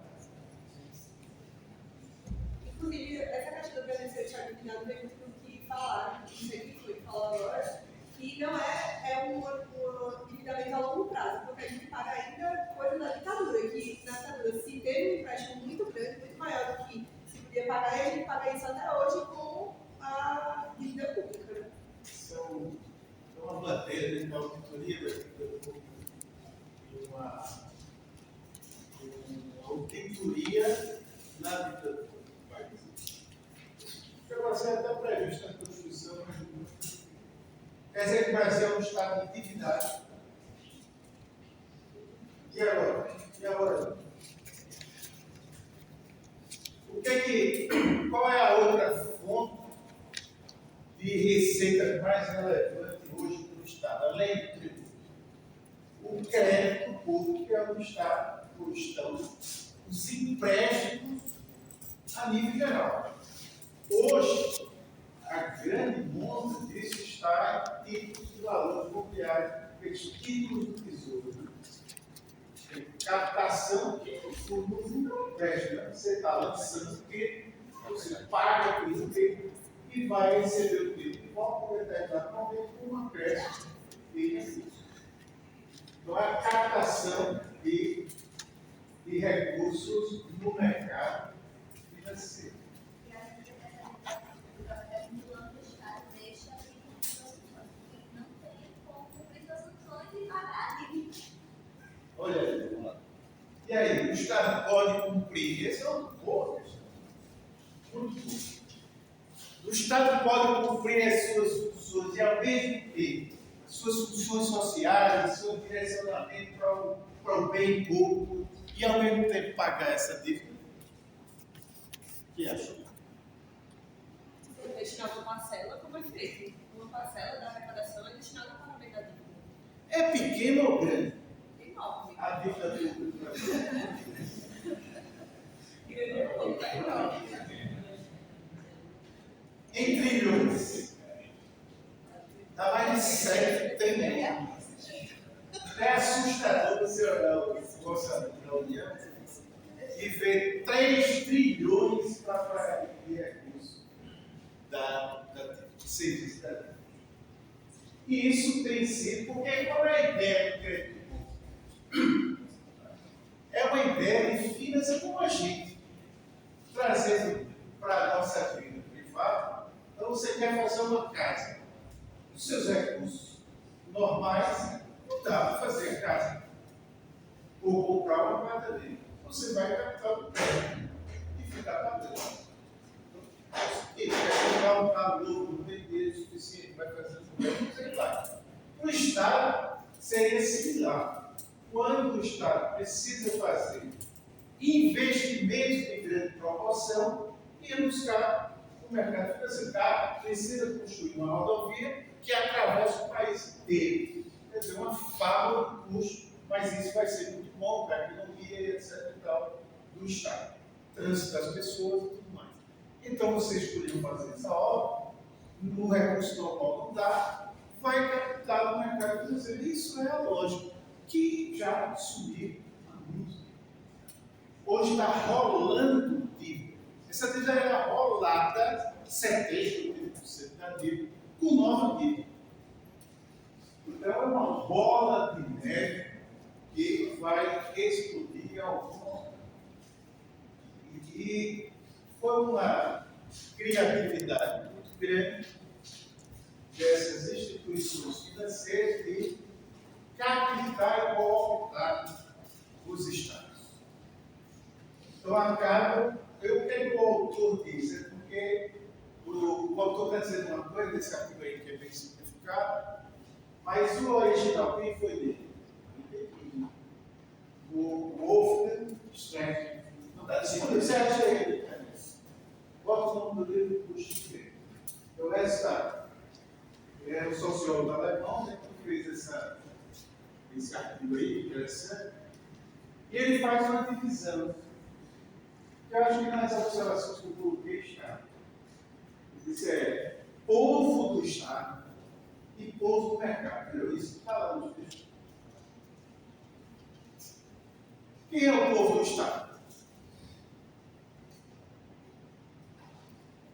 I: Inclusive, essa questão do Brasil ser Estado endividado vem muito do que falaram, não sei quem foi que falou agora, que não é um endividamento a longo prazo, porque a gente paga ainda coisa da ditadura, que na ditadura se teve um empréstimo muito grande, muito maior do que se podia pagar, e a gente paga isso até hoje com a dívida pública. Né?
A: São uma bandeira de uma auditoria de uma auditoria na ditadura. Chegou a ser até previsto na Constituição, mas quer dizer que o Brasil é um Estado endividado. E agora? Qual é a outra fonte de receita mais relevante hoje para o Estado, além do tributo? O crédito público é o Estado, os empréstimos a nível geral. Hoje, a grande monta disso está em títulos de valores imobiliários, aqueles títulos do Tesouro. Captação que no fundo não empréstimo, né? Você está lançando porque você paga por isso e vai receber o título de volta por determinado momento com uma crédito e recursos. Então, a captação de recursos no mercado financeiro. Olha aí, vamos lá. E aí, o Estado pode cumprir? Esse é um boa questão. Muito bom. O Estado pode cumprir as suas funções e, ao mesmo tempo, as suas funções sociais, o seu direcionamento para o bem público e, ao mesmo tempo, pagar essa dívida? O que acha?
I: Destinar uma parcela, como é feito? Uma parcela da arrecadação é destinada ao pagamento da dívida.
A: É pequeno ou grande?
I: Enorme.
A: A dívida do Brasil. Em trilhões. Está mais prevê 3 trilhões para pagar de recursos do serviço da vida. E isso tem sido, porque qual é a ideia do crédito público? É uma ideia de financiar como a gente, trazendo para a nossa vida privada. Então você quer fazer uma casa, os seus recursos normais, não dá para fazer a casa. Ou comprar uma casa dele. Você vai captar o crédito e ficar pagando. Ele quer comprar um carro novo, não tem dinheiro suficiente, vai fazer o crédito, você vai. O Estado seria similar. Quando o Estado precisa fazer investimentos de grande proporção, ia buscar o mercado financeiro. Precisa construir uma rodovia que atravessa o país inteiro. Quer dizer, uma fábrica de custo, mas isso vai ser muito bom para a economia, etc. e tal, do Estado. Trânsito das pessoas e tudo mais. Então, vocês escolheram fazer essa obra, no recurso normal não dá, vai captar no mercado financeiro. Isso é a lógica que já subiu há muito tempo. Hoje está rolando dívida. Essa dívida era rolada 70% da dívida, com nova dívida. Então é uma bola de neve que vai explodir em algum momento. E foi uma criatividade muito grande dessas instituições financeiras de captar e cooptar os Estados. Então, acaba, eu pego o autor diz, é porque o autor está dizendo uma coisa desse artigo aí que é bem simplificado, mas o original, quem foi dele? O Wolfgang Streck. Não está dizendo, você acha ele? Bota o nome do livro e puxa de ver. Então, essa é um sociólogo alemão, né, que fez esse artigo aí, interessante, e ele faz uma divisão. Eu acho que nas observações que eu coloquei está. Ele diz povo do Estado e povo do mercado. Isso está lá nos textos. Quem é o povo do Estado?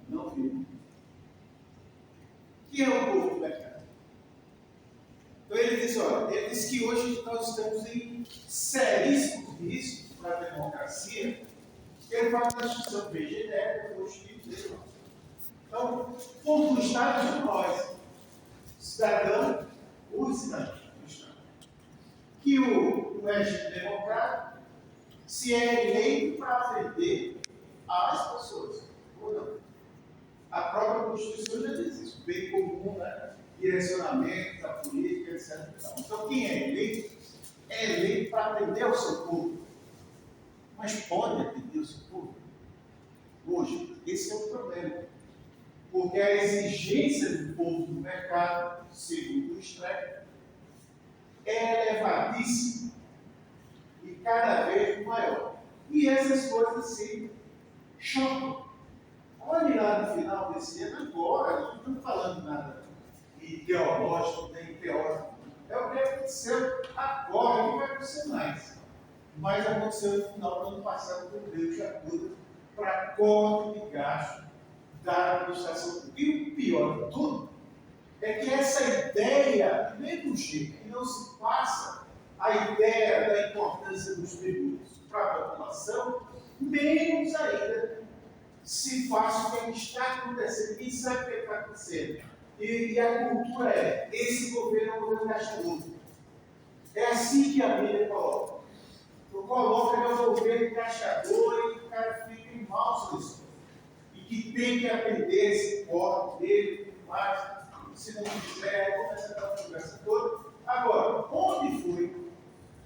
A: Não viu. Quem é o povo do mercado? Então ele diz, olha, ele diz que hoje nós estamos em seríssimos riscos para a democracia. Ele faz uma discussão bem genérica, eu gostei dele. Então, o povo do Estado somos nós, cidadão, os cidadãos do Estado. Que o regime democrático se é eleito para atender às pessoas, ou não. A própria Constituição já diz isso, bem comum, né? Direcionamento da política, etc. Então, quem é eleito para atender ao seu povo. Mas pode atender o seu povo? Hoje, esse é o problema. Porque a exigência do povo do mercado, segundo o Streck, é elevadíssima e cada vez maior. E essas coisas se chocam. Olhe lá no final desse ano, agora, não estamos falando nada ideológico, nem teórico. É o que aconteceu agora, não vai acontecer mais. Mas aconteceu no final do ano passado, com o Deus de ajuda para corte de gasto da administração pública. E o pior de tudo é que essa ideia, do mesmo jeito que não se passa a ideia da importância dos tributos para a população, menos ainda se faz o que está acontecendo. Quem sabe o que está acontecendo? E a cultura é: esse governo é um governo gastador. É assim que a Bíblia coloca. Coloca que é um governo gastador e o cara fica em maus lençóis. E que tem que aprender esse corte dele, tudo mais. Se não quiser, começa aquela conversa toda. Agora, onde foi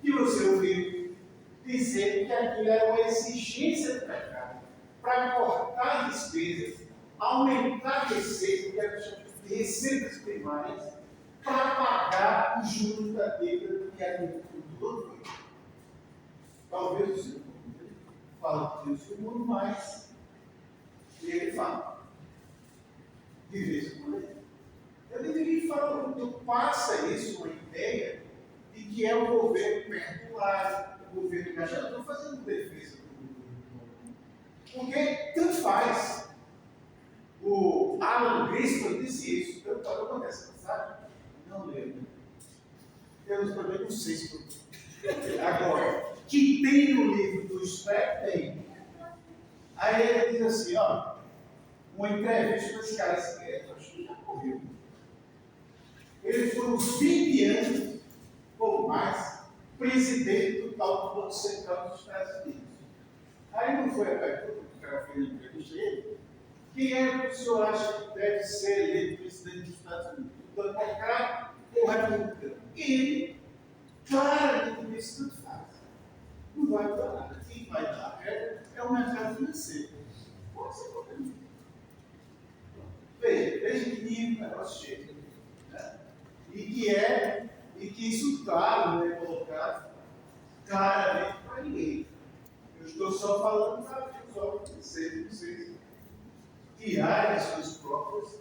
A: que você ouviu dizer que aquilo era uma exigência do mercado para cortar despesas, aumentar receita, que era de receitas primárias, para pagar os juros da dívida que a agricultura foi? Talvez o segundo. Fala que o segundo, mas ele fala. De vez em quando. Eu deveria falar, então passa isso, uma ideia de que é o governo perdulário, o governo gastador. Estou fazendo defesa do governo. Porque tanto faz. O Alan Grisman disse isso. Eu estava com essa passagem? Não lembro. Temos também não sei se agora, que tem no livro do Speck, tem. Aí ele diz assim, ó, uma entrevista com esse cara, acho que já morreu. Ele foi uns 20 anos, ou mais, presidente do tal do Banco Central dos Estados Unidos. Aí não foi a pergunta que o cara fez na entrevista dele. Quem é que o senhor acha que deve ser eleito presidente dos Estados Unidos? O democrata ou republicano? Ele, claramente, disse tudo faz. Não vai dar nada. Quem vai dar é o mercado financeiro. Pode ser qualquer um. Veja que nível o negócio chega. Né? E que isso, claro, não é colocado claramente para ninguém. Eu estou só falando para os órgãos financeiros tirarem as suas próprias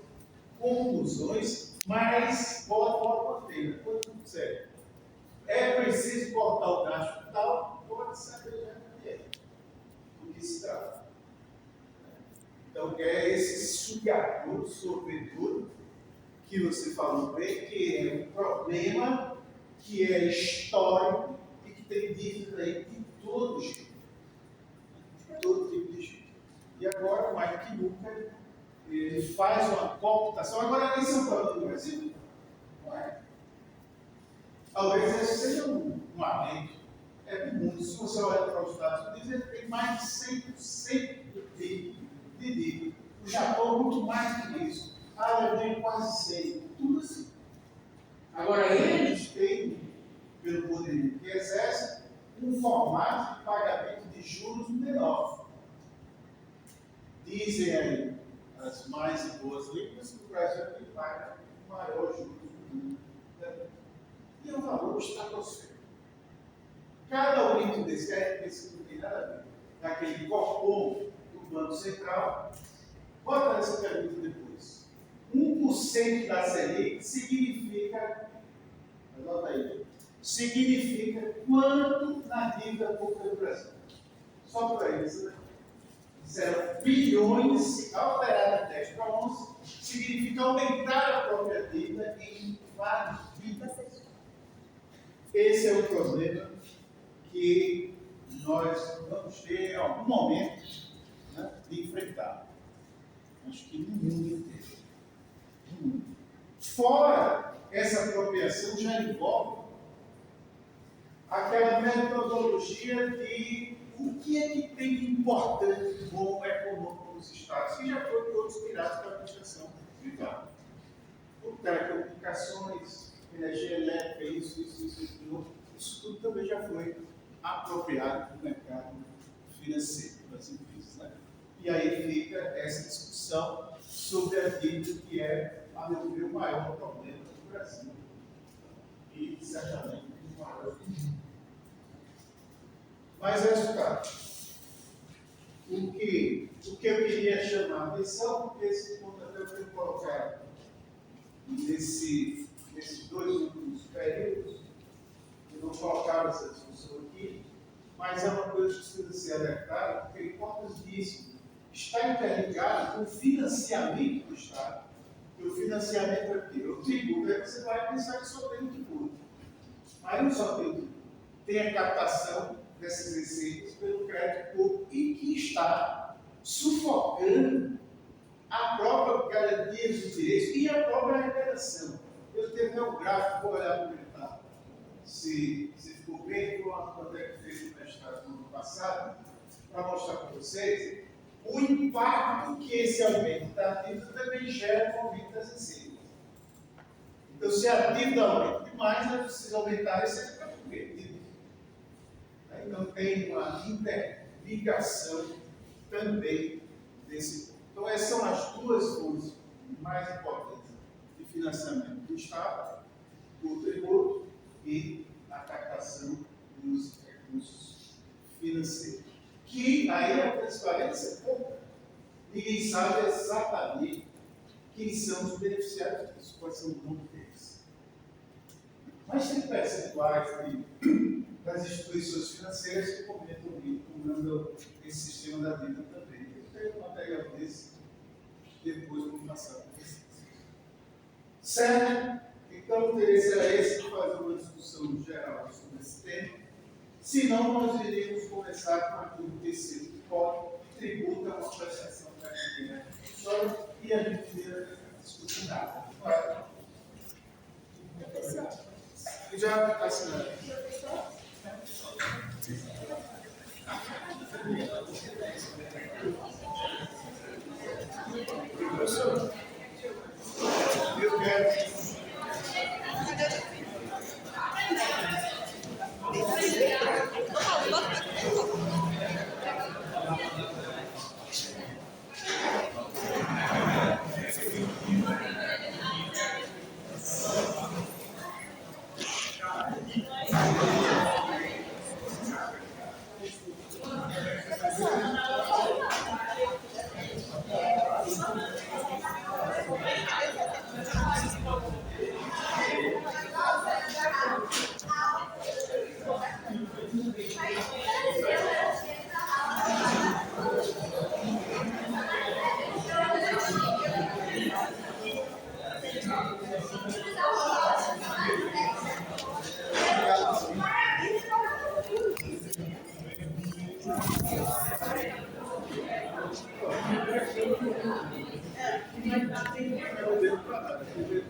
A: conclusões, mas bota uma pena, quando quiser. É preciso cortar o gasto tal, pode saber do que se trata. Então, é esse sugador, sorvedor, que você falou bem, que é um problema que é histórico e que tem dívida aí de todo jeito. De todo tipo de jeito. E agora, mais que nunca, ele faz uma computação. Agora, isso é um problema do Brasil? Não é? Talvez esse seja um aumento. É do mundo. Se você olhar para os Estados Unidos, ele tem mais de 100% de dívida. O Japão, muito mais que isso. A Alemanha, quase 100%. Tudo assim. Agora, eles têm, pelo poder que exercem, um formato de pagamento de juros menor. Dizem aí as mais boas línguas que o Brasil tem que pagar o maior juros do mundo. E o valor estratosférico. Cada aumento desse, esse não tem nada a ver, daquele copom do Banco Central, bota essa pergunta depois. 1% da Selic significa, anota aí, significa quanto na dívida pública do Brasil? Só para isso, né? 0 bilhões, se alterar de 10 para 11, significa aumentar a própria dívida em vários bilhões. Esse é o problema que nós vamos ter em algum momento, né, de enfrentar. Acho que no mundo inteiro. Fora essa apropriação já envolve aquela metodologia de o que é que tem de importante e bom econômico nos Estados, que já foi todos tirados da administração privada. Por telecomunicações, energia elétrica, isso tudo também já foi apropriado do mercado financeiro das empresas. Né? E aí fica essa discussão sobre a dívida, que é, a meu ver, o maior problema do Brasil. E, certamente, o maior do mundo. Mas, resultado, o que eu queria chamar a atenção, porque esse ponto até eu tenho colocado nesses dois últimos períodos, eu não colocava essa discussão aqui, mas é uma coisa que precisa ser alertada, porque a hipótese disso está interligada com o financiamento do Estado. E o financiamento é o quê? O tributo. Aí você vai pensar que só tem o tributo. Mas não só tem o tributo. Tem a captação dessas receitas pelo crédito público e que está sufocando a própria garantia dos direitos e a própria arrecadação. Eu tenho até um gráfico, vou olhar para comentar se ficou bem, foi uma coisa que fez no mestrado no ano passado, para mostrar para vocês o impacto que esse aumento da dívida também gera no aumento das receitas. Então, se a dívida aumenta demais, é preciso aumentar a receita para cobrir. Então, tem uma interligação também desse ponto. Então, essas são as duas fontes mais importantes de financiamento do Estado, o tributo e a captação dos recursos financeiros. Que aí a transparência é pouca. Ninguém sabe exatamente quem são os beneficiários disso, quais são o nome deles. Mas tem percentuais das instituições financeiras que comandam esse sistema da dívida também. qualquer material desse, depois de passar por isso. Certo? Então, o interesse era esse de fazer uma discussão geral sobre esse tema. Se não, nós iríamos começar com aquilo terceiro, que pode tributa a uma prestação da atividade só e a gente ia discutir nada. Já está assinando. Professor, eu quero.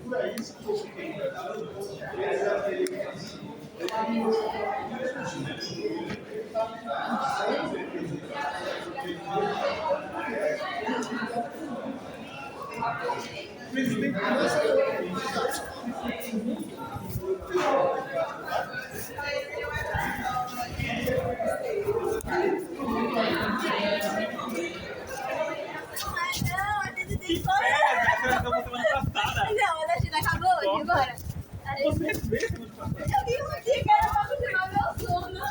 A: Por aí, se fosse
L: Não, a China acabou, e agora?
K: Você vê semana passada?
L: Eu vi um dia que era pra continuar meu sono.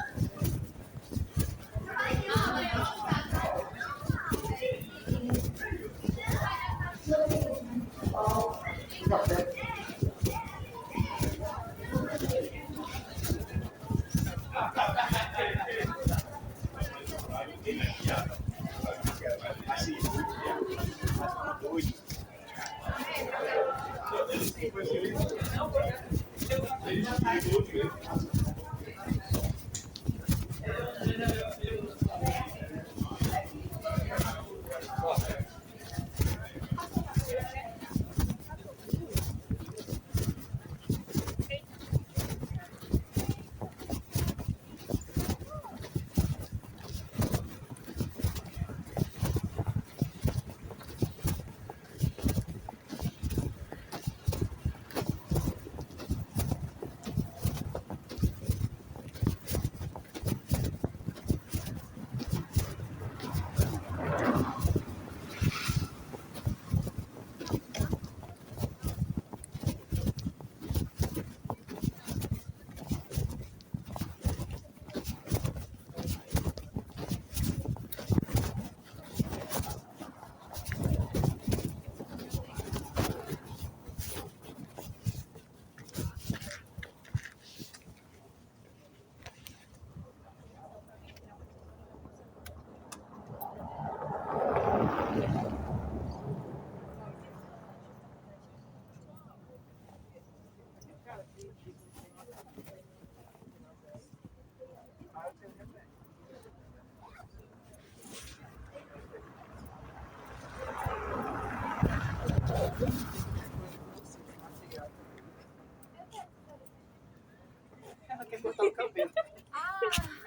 M: Ela quer cortar o cabelo.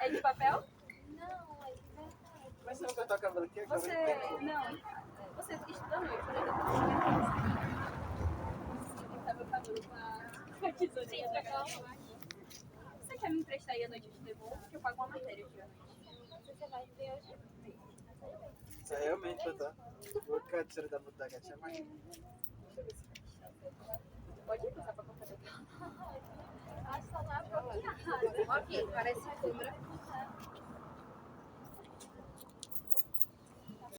E: É de papel?
L: Não, é de verdade.
M: Mas você não cortar o cabelo aqui?
E: Você. Não. Você estuda à noite, né? Cortar meu cabelo com a tesourinha da calma. Você quer me emprestar aí à noite? Eu te devolvo, porque eu pago uma matéria aqui à noite.
L: Você vai ver hoje?
M: Isso é realmente vai estar. Vou ficar a tesoura da gatinha mais.
E: Pode ir passar pra cortar meu cabelo.
L: Acho que só não é apropriado.
E: Ok, parece a câmera.